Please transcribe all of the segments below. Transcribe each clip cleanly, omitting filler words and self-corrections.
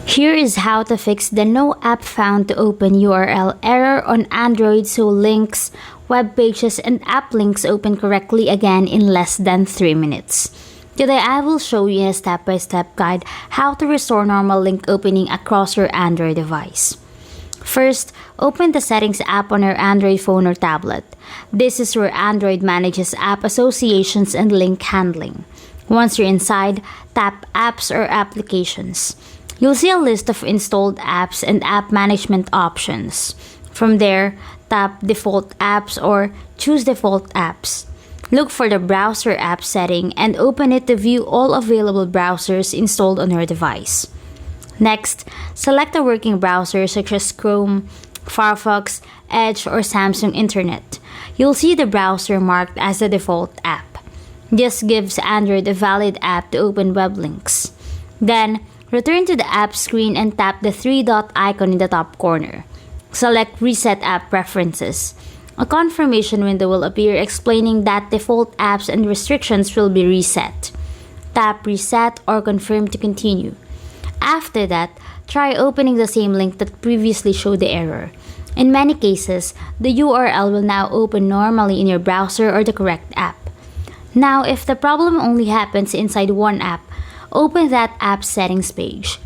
Here is how to fix the no app found to open URL error on Android so links, web pages, and app links open correctly again in less than 3 minutes. Today I will show you a step-by-step guide how to restore normal link opening across your Android device. First, open the Settings app on your Android phone or tablet. This is where Android manages app associations and link handling. Once you're inside, tap Apps or Applications. You'll see a list of installed apps and app management options. From there, tap Default Apps or choose Default Apps. Look for the Browser app setting and open it to view all available browsers installed on your device. Next, select a working browser such as Chrome, Firefox, Edge, or Samsung Internet. You'll see the browser marked as the default app. This gives Android a valid app to open web links. Then, return to the app screen and tap the three-dot icon in the top corner. Select Reset App Preferences. A confirmation window will appear explaining that default apps and restrictions will be reset. Tap Reset or Confirm to continue. After that, try opening the same link that previously showed the error. In many cases, the URL will now open normally in your browser or the correct app. Now, if the problem only happens inside one app, open that app settings page.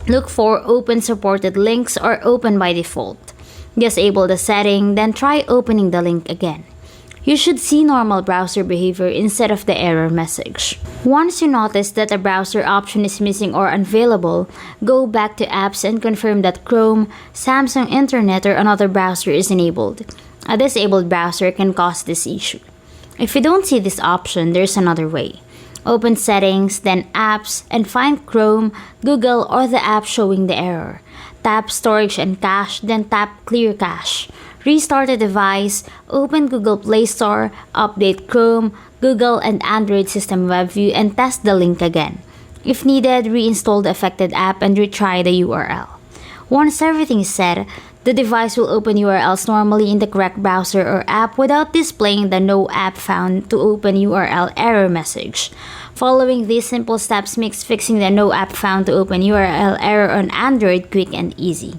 Look for Open Supported Links or Open by Default. Disable the setting, then try opening the link again. You should see normal browser behavior instead of the error message. Once you notice that a browser option is missing or unavailable, go back to Apps and confirm that Chrome, Samsung Internet, or another browser is enabled. A disabled browser can cause this issue. If you don't see this option, there's another way. Open Settings, then Apps, and find Chrome, Google, or the app showing the error. Tap Storage and Cache, then tap Clear Cache. Restart the device, open Google Play Store, update Chrome, Google, and Android System Web View, and test the link again. If needed, reinstall the affected app and retry the URL. Once everything is set, the device will open URLs normally in the correct browser or app without displaying the No App Found to Open URL error message. Following these simple steps makes fixing the No App Found to Open URL error on Android quick and easy.